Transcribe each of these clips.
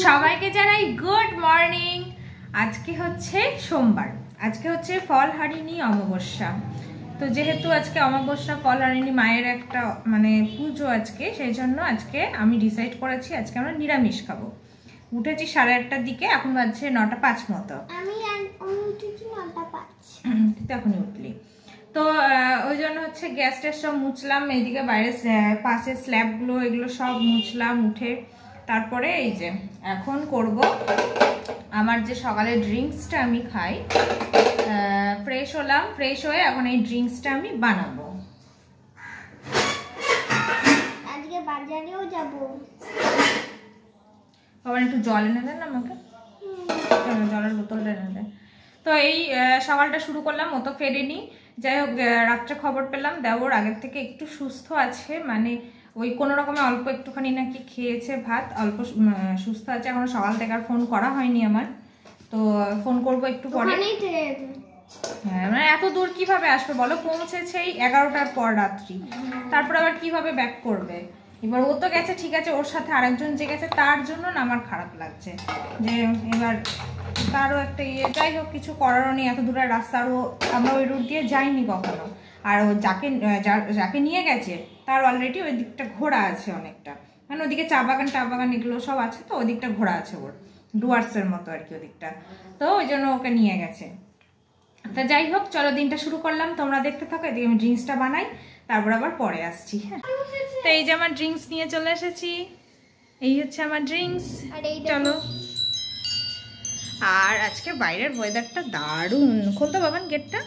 সবাইকে জানাই good morning. আজকে হচ্ছে সোমবার, আজকে হচ্ছে ফলহারিণী অমাবস্যা। তো যেহেতু আজকে অমাবস্যা, ফলহারিণী মায়ের একটা মানে পুজো আজকে, সেই জন্য আজকে আমি ডিসাইড করেছি আজকে আমরা নিরামিষ খাবো। উঠেছি 8:30টার দিকে, এখন বাজছে 9:05 মতো। আমি উঠেছি 9:05। এখনই উঠলি তো ওই জন্য হচ্ছে গ্যাস ট্যাস সব মুছলাম, এইদিকে বাইরে পাশে স্ল্যাবগুলো এগুলো সব মুছলাম উঠে। তারপরে এই যে এখন করব আমার যে সকালের ড্রিঙ্কসটা আমি খাই। ফ্রেশ হলাম, ফ্রেশ হয়ে এখন এই ড্রিঙ্কসটা আমি বানাবো। আজকে বাজারেও যাব। আবার একটু জল এনে দেন আমাকে, জলের বোতলটা এনে দেন। তো এই সকালটা শুরু করলাম, ও তো ফেরেনি। যাই হোক, রাত্রে খবর পেলাম দেওর আগের থেকে একটু সুস্থ আছে, মানে ওই কোনো রকমে অল্প একটুখানি নাকি খেয়েছে ভাত, অল্প সুস্থ আছে। এখনো সকাল থেকে আর ফোন করা হয়নি আমার, তো ফোন করবো একটু পরে। হ্যাঁ, মানে এত দূর কিভাবে আসবে বলো, পৌঁছেছে এই 11টার পর রাত্রি, তারপর আবার কিভাবে ব্যাক করবে। এবার ও তো গেছে ঠিক আছে, ওর সাথে আরেকজন যে গেছে তার জন্য না আমার খারাপ লাগছে যে এবার তারও একটা ইয়ে। যাই হোক, কিছু করারও নেই, এত দূরের রাস্তা, আরও আমরা ওই রুট দিয়ে যাইনি কখনো। আর ও যাকে নিয়ে গেছে তার অলরেডি ওই দিকটা ঘোরা আছে অনেকটা, মানে ওদিকে চা বাগান এগুলো সব আছে, তো ওই দিকটা ঘোরা আছে ওর, ডুয়ার্সের মতো আর কি ওদিকটা। তো ওই জন্য ওকে নিয়ে গেছে। তা যাই হোক, চলো দিনটা শুরু করলাম, তোমরা দেখতে থাকো। এদিকে আমি ড্রিঙ্কসটা বানাই, তারপর আবার পরে আসছি। হ্যাঁ, তো এই যে আমার ড্রিঙ্কস নিয়ে চলে এসেছি, এই হচ্ছে আমার ড্রিঙ্কস। চলো। আর আজকে বাইরের ওয়েদারটা দারুণ। খোলতো বাবান গেটটা,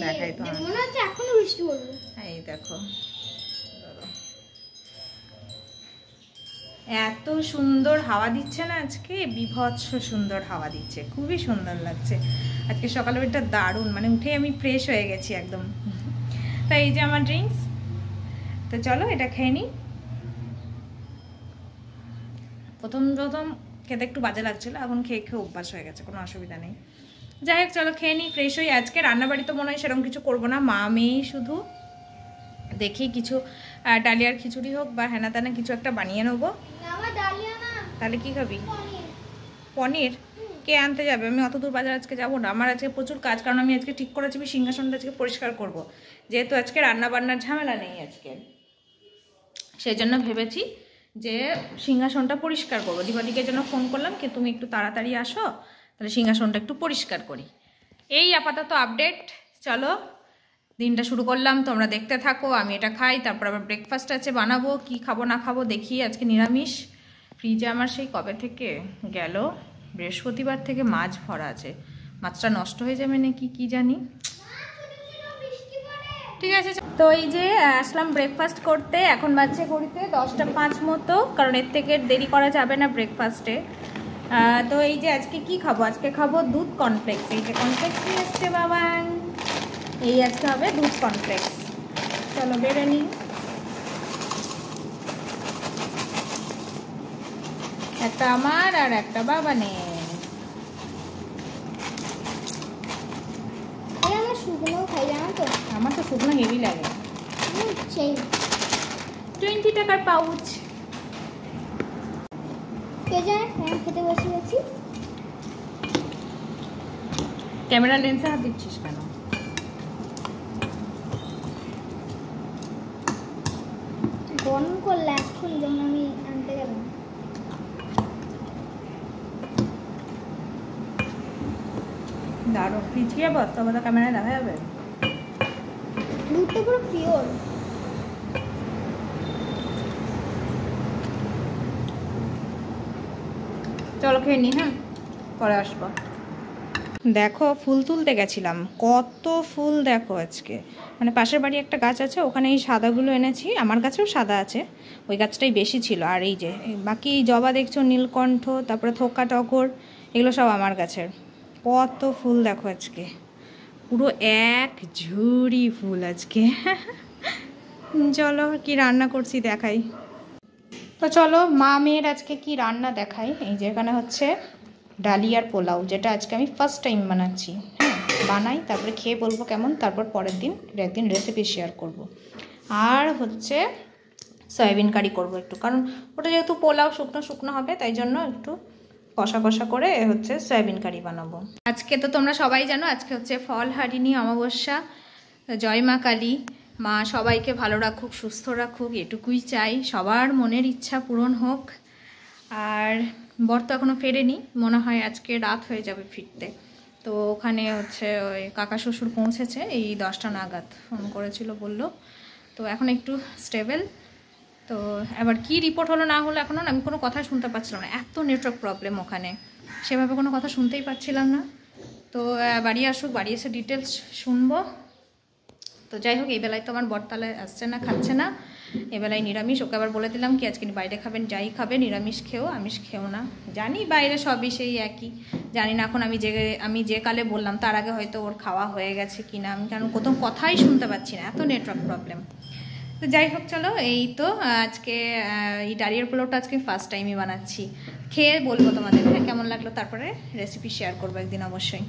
দেখাই তো মনে হচ্ছে এখনো বৃষ্টি পড়বে। এই দেখো, এত সুন্দর হাওয়া দিচ্ছে না আজকে, বিভৎস সুন্দর হাওয়া দিচ্ছে, খুবই সুন্দর লাগছে আজকে সকালে। ওইটা দারুণ, মানে উঠে আমি ফ্রেশ হয়ে গেছি একদম। তাই এই যে আমার ড্রিঙ্কস, তো চলো এটা খেয়ে নিই। প্রথম খেতে একটু বাজে লাগছিল, এখন খেয়ে অভ্যাস হয়ে গেছে, কোনো অসুবিধা নেই। যাই হোক, চলো খেয়ে নিই, ফ্রেশ হই। আজকে রান্নাবাড়ি তো মনে হয় সেরকম কিছু করবো না, মা মেয়েই শুধু। দেখি কিছু ডালিয়ার খিচুড়ি হোক বা হেনা তেনা কিছু একটা বানিয়ে নেবো। তাহলে কি খাবি? পনির? কে আনতে যাবে? আমি অত দূর বাজার আজকে যাবো না, আমার আজকে প্রচুর কাজ। কারণ আমি আজকে ঠিক করেছি আমি সিংহাসনটা আজকে পরিষ্কার করব, যেহেতু আজকে রান্নাবান্নার ঝামেলা নেই আজকে। সেই জন্য ভেবেছি যে সিংহাসনটা পরিষ্কার করবো। দীপাদিকে যেন ফোন করলাম কি তুমি একটু তাড়াতাড়ি আসো, তাহলে সিংহাসনটা একটু পরিষ্কার করি। এই আপাতত আপডেট। চলো দিনটা শুরু করলাম, তোমরা দেখতে থাকো। আমি এটা খাই, তারপর আবার ব্রেকফাস্ট আছে বানাবো, কি খাবো না খাবো দেখি। আজকে নিরামিষ। ফ্রিজে আমার সেই কবে থেকে গেল, বৃহস্পতিবার থেকে মাছ ভরা আছে, মাছটা নষ্ট হয়ে যাবে নাকি কি জানি। ঠিক আছে, তো এই যে আসলাম ব্রেকফাস্ট করতে, এখন বাজছে ঘড়িতে 10:05 মতো, কারণ এর থেকে দেরি করা যাবে না ব্রেকফাস্টে। তো এই যে আজকে কি খাবো, আজকে খাবো দুধ কর্নফ্লেক্স। এই যে কর্নফ্লেক্স নিয়ে এসছে বাবান, এই আজকে হবে দুধ কর্নফ্লেক্স। চলো বেড়ে নিই। একটা আমার আর একটা বাবানের। শুকনো খাই জানো তো, আমার তো শুকনো হেভি লাগে। 20 টাকার পাউচ। খেতে বসে গেছি। ক্যামেরা লেন্সে হাত দিচ্ছিস কেন? গরম করলে এখন যখন আমি আনতে গেলাম। দারুণ। পিছিয়ে বস্তা বস্তা ক্যামেরায় দেখা যাবে। দুধটা পুরো পিওর। চলো খেয়ে নি, হ্যাঁ পরে আসবো। দেখো ফুল তুলতে গেছিলাম, কত ফুল দেখো আজকে। মানে পাশের বাড়ি একটা গাছ আছে, ওখানে এই সাদাগুলো এনেছি, আমার গাছেও সাদা আছে, ওই গাছটাই বেশি ছিল। আর এই যে বাকি জবা দেখছো, নীলকণ্ঠ, তারপরে থোকা টগর, এগুলো সব আমার গাছের। কত ফুল দেখো আজকে, পুরো এক ঝুড়ি ফুল আজকে। চলো কি রান্না করছি দেখাই। তো চলো মা মেয়ের আজকে কি রান্না দেখাই। এই যে এখানে হচ্ছে ডালিয়ার পোলাও, যেটা আজকে আমি ফার্স্ট টাইম বানাচ্ছি। হ্যাঁ বানাই, তারপরে খেয়ে বলবো কেমন, তারপর পরের দিন একদিন রেসিপি শেয়ার করব। আর হচ্ছে সয়াবিন কারি করবো একটু, কারণ ওটা যেহেতু পোলাও শুকনো শুকনো হবে তাই জন্য একটু কষা কষা করে হচ্ছে সয়াবিন কারি বানাবো। আজকে তো তোমরা সবাই জানো আজকে হচ্ছে ফলহারিণী অমাবস্যা। জয় মা কালী, মা সবাইকে ভালো রাখুক, সুস্থ রাখুক, এটুকুই চাই। সবার মনের ইচ্ছা পূরণ হোক। আর বর তো এখনও ফেরেনি, মনে হয় আজকে রাত হয়ে যাবে ফিরতে। তো ওখানে হচ্ছে ওই কাকা শ্বশুর পৌঁছেছে এই 10টা নাগাদ, ফোন করেছিল বললো। তো এখন একটু স্টেবল। তো এবার কি রিপোর্ট হলো না হলো এখনও আমি কোনো কথা শুনতে পাচ্ছিলাম না, এত নেটওয়ার্ক প্রবলেম ওখানে, সেভাবে কোনো কথা শুনতেই পাচ্ছিলাম না। তো বাড়ি আসুক, বাড়ি এসে ডিটেলস শুনবো। তো যাই হোক, এই বেলায় তো আমার বরতালে আসছে না, খাচ্ছে না, এবেলায় নিরামিষ। ওকে আবার বলে দিলাম কি আজকে বাইরে খাবেন, যাই খাবে নিরামিষ খেও, আমিষ খেও না। জানি বাইরে সবই সেই একই, জানি না এখন আমি যে কালে বললাম তার আগে হয়তো ওর খাওয়া হয়ে গেছে কি না, আমি কারণ কোথাও কথাই শুনতে পাচ্ছি না, এত নেটওয়ার্ক প্রবলেম। তো যাই হোক চলো, এই তো আজকে এই ডালিয়ার পোলাওটা আজকে ফার্স্ট টাইমই বানাচ্ছি, খেয়ে বলবো তোমাদের হ্যাঁ কেমন লাগলো, তারপরে রেসিপি শেয়ার করবো একদিন অবশ্যই।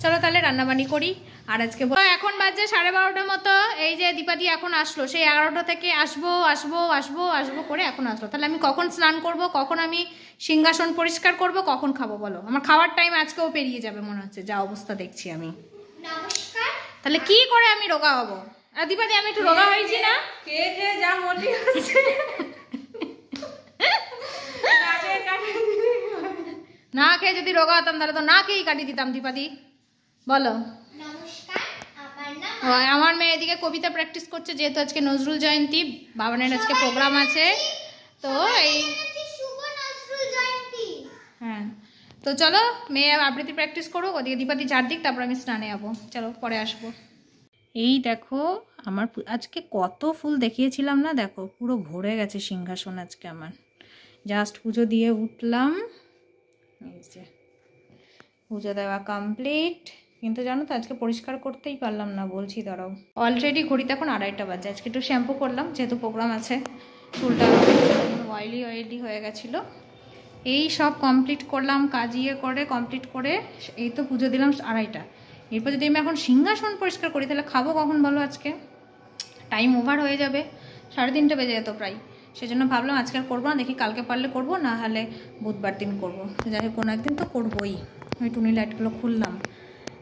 চলো তাহলে রান্নাবান্নি করি। আর আজকে এখন বাজে 12:30 মতো, এই যে দীপাদি এখন আসলো, সেই 11টা থেকে আসবো আসবো আসবো আসবো করে এখন আসলো। তাহলে আমি কখন স্নান করব, কখন আমি সিংহাসন পরিষ্কার করব, কখন খাবো বলো? আমার খাওয়ার টাইম আজকেও পেরিয়ে যাবে মনে হচ্ছে, যা অবস্থা দেখছি আমি। নমস্কার। তাহলে কি করে আমি রোগা হবো? আর দীপাদি আমি একটু রোগা হয়েছি না, খেয়ে খেয়ে যা মোটি হচ্ছে। না খেয়ে যদি রোগা হতাম তাহলে তো না খেয়েই কাটিয়ে দিতাম। দীপাদি বলো। আমার মেয়ে এদিকে কবিতা প্র্যাকটিস করছে, যেহেতু আজকে নজরুল জয়ন্তী, বাবানের আজকে প্রোগ্রাম আছে। তো এই হ্যাঁ, তো চলো মেয়ে আবৃত্তি প্র্যাকটিস করো, ওদিকে দীপাদি চারদিক, তারপর আমি স্নানে যাবো। চলো পরে আসবো। এই দেখো আমার আজকে কত ফুল দেখিয়েছিলাম না, দেখো পুরো ভরে গেছে সিংহাসন আজকে আমার। জাস্ট পুজো দিয়ে উঠলাম, এই যে পুজো দেওয়া কমপ্লিট। কিন্তু জানো তো আজকে পরিষ্কার করতেই পারলাম না, বলছি দাঁড়াও। অলরেডি ঘড়িতে এখন 2:30 বাজে। আজকে একটু শ্যাম্পু করলাম যেহেতু প্রোগ্রাম আছে, চুলটা অয়েলি হয়ে গেছিলো। এই সব কমপ্লিট করলাম, কাজিয়ে করে কমপ্লিট করে এই তো পুজো দিলাম 2:30। এরপর যদি আমি এখন সিংহাসন পরিষ্কার করি তাহলে খাবো কখন বলো? আজকে টাইম ওভার হয়ে যাবে, 3:30 বেজে যেত প্রায়। সেজন্য ভাবলাম আজকে আর করবো না, দেখি কালকে পারলে করবো, না হলে বুধবার দিন করবো। যাই হোক কোনো একদিন তো করবোই। ওই টুনি লাইটগুলো খুললাম।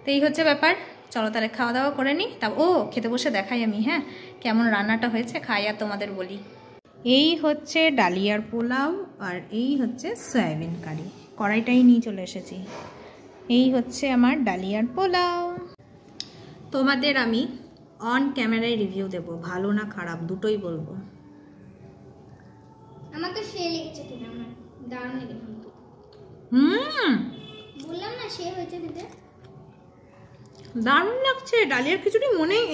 তো এই হচ্ছে ব্যাপার। চলো তাহলে খাওয়া দাওয়া করে নিই। তা ও খেতে বসে দেখাই আমি, হ্যাঁ কেমন রান্নাটা হয়েছে, খাই আর তোমাদের বলি। এই হচ্ছে ডালিয়ার পোলাও আর এই হচ্ছে সয়াবিন কারি। কড়াইটাই নিয়ে চলে এসেছি। এই হচ্ছে আমার ডালিয়ার পোলাও। তোমাদের আমি অন ক্যামেরায় রিভিউ দেব, ভালো না খারাপ দুটোই বলবো। আমার তো সে লেগেছে কিনা, আমার দারুণ লেগেছে। বললাম না সে হয়েছে দিতে, দারুণ লাগছে। ডালিয়ার খিচুড়ি মনেই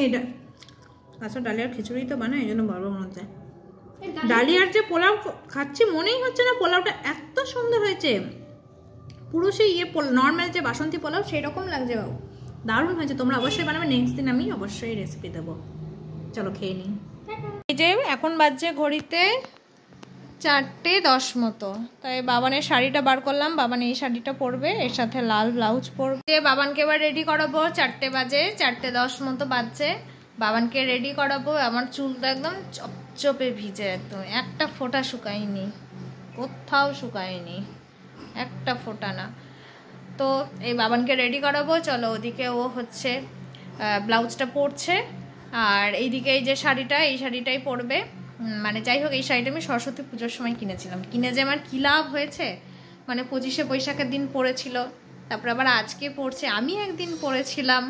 আচ্ছা ডালিয়ার খিচুড়ি তো বানায়, এই জন্য বলবো মনে হচ্ছে। ডালিয়ার যে পোলাও খাচ্ছি মনেই হচ্ছে না পোলাওটা এত সুন্দর হয়েছে, পুরো সেই নর্মাল যে বাসন্তী পোলাও সেই রকম লাগছে, দারুণ হয়েছে। তোমরা অবশ্যই বানাবে, নেক্সট দিন আমি অবশ্যই রেসিপি দেবো। চলো খেয়ে নিই। এই যে এখন বাজছে ঘড়িতে 4:10 মতো, তাই বাবানের শাড়িটা বার করলাম। বাবান এই শাড়িটা পরবে, এর সাথে লাল ব্লাউজ পরবে। বাবানকে এবার রেডি করাবো, 4টে বাজে, 4:10 মতো বাজছে। বাবানকে রেডি করাবো। আমার চুলটা একদম চপচপে ভিজে, একদম একটা ফোঁটা শুকায়নি, কোথাও শুকায়নি, একটা ফোঁটা না। তো এই বাবানকে রেডি করাবো। চলো ওদিকে ও হচ্ছে ব্লাউজটা পরছে, আর এইদিকে এই যে শাড়িটা, এই শাড়িটাই পরবে। মানে যাই হোক, এই শাড়িটা আমি সরস্বতী পুজোর সময় কিনেছিলাম, কিনে যে আমার কী লাভ হয়েছে, মানে 25শে বৈশাখের দিন পরেছিল, তারপর আবার আজকে পরছে, আমি একদিন পরেছিলাম।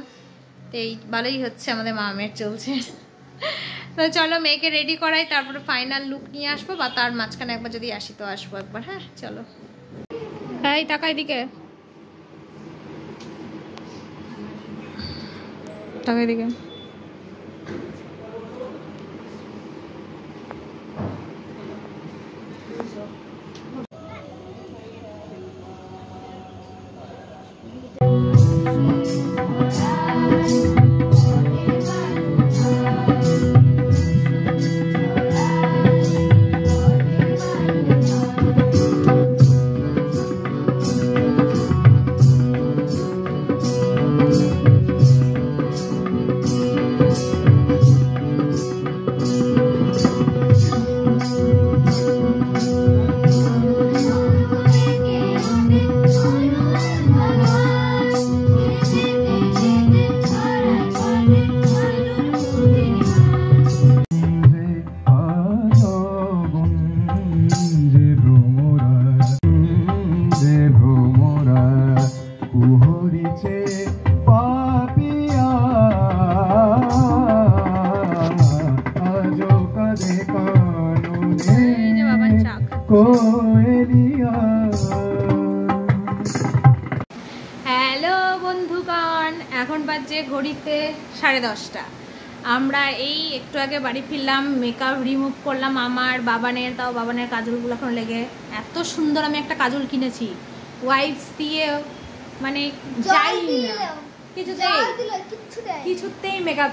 তো এই ভালোই হচ্ছে, আমাদের মামের চলছে। তো চলো মেয়েকে রেডি করাই, তারপরে ফাইনাল লুক নিয়ে আসবো, বা তার মাঝখানে একবার যদি আসি তো আসবো একবার। হ্যাঁ চলো, এই তাকাই দিকে, তাকাই দিকে। হ্যালো বন্ধুগণ, এখন বাজে ঘড়িতে 10:30। আমরা এই একটু আগে বাড়ি ফিরলাম, মেকআপ রিমুভ করলাম আমার বাবানের, তাও বাবানের কাজলগুলো এখন লেগে। এত সুন্দর আমি একটা কাজল কিনেছি ওয়াইপস দিয়ে, মানে যাই না কিছুতেই মেকআপ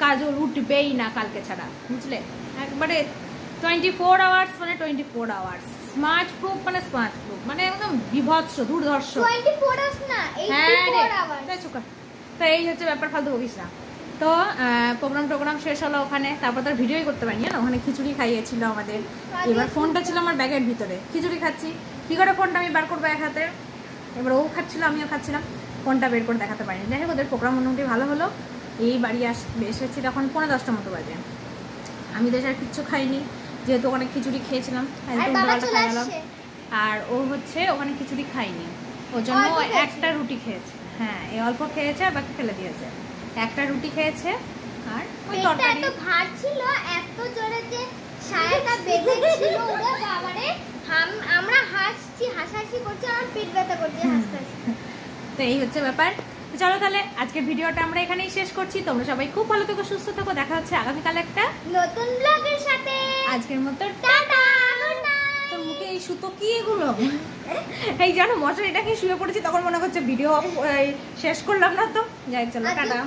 কাজল উঠবেই না কালকে ছাড়া, বুঝলে? একবারে 24 আওয়ার্স মানে 24 আওয়ার্স স্মার্ট প্রুফ, মানে স্মার্ট প্রুফ, মানে একদম বিভৎস দুর্ধর্ষ। 24 আওয়ার্স না, 84 আওয়ার্স। তো এই হচ্ছে ব্যাপার, ফালতু বকিস না। তো প্রোগ্রাম শেষ হলো ওখানে, তারপর তার ভিডিওই করতে পারিনি না, ওখানে খিচুড়ি খাইয়েছিল আমাদের। এবার ফোনটা ছিল আমার ব্যাগের ভিতরে, খিচুড়ি খাচ্ছি, কি করে ফোনটা আমি বার করবো এক হাতে? এবার ও খাচ্ছিল, আমিও খাচ্ছিলাম, ফোনটা বের করে দেখাতে পারিনি। যাই হোক, ওদের প্রোগ্রাম মোটামুটি ভালো হলো। এই বাড়ি এসেছি তখন 9:45 মতো বাজে। আমি তো আর কিচ্ছু খাইনি, যেহেতু ওখানে খিচুড়ি খেয়েছিলাম, আর ও হচ্ছে ওখানে খিচুড়ি খাইনি, ওর জন্য একটা রুটি খেয়েছে। হ্যাঁ, এই অল্প খেয়েছে আর বাকি ফেলে দিয়েছে। একটা রুটি খেয়েছে আর ওই তরকারি। এত ভাত ছিল, এত জোরে যে সায়াটা বেঁধেছিল, ওরে বাবারে, আমরা হাসাহাসি করছি, আর পেট ব্যথা করছে হাসতে হাসতে। তো এই হচ্ছে ব্যাপার। চলো তাহলে আজকের ভিডিওটা আমরা এখানেই শেষ করছি। তোমরা সবাই খুব ভালো থেকো, সুস্থ থেকো, দেখা হচ্ছে আগামীকাল একটা নতুন ব্লগের সাথে। আজকের মতো টাটা, গুড নাইট। তোর মুখে এই সুতো কি এগুলো? এই জানো, মশারিটা কি শুয়ে পড়েছি, তখন মনে হচ্ছে ভিডিও শেষ করলাম না। তো যাই, চলো টাটা।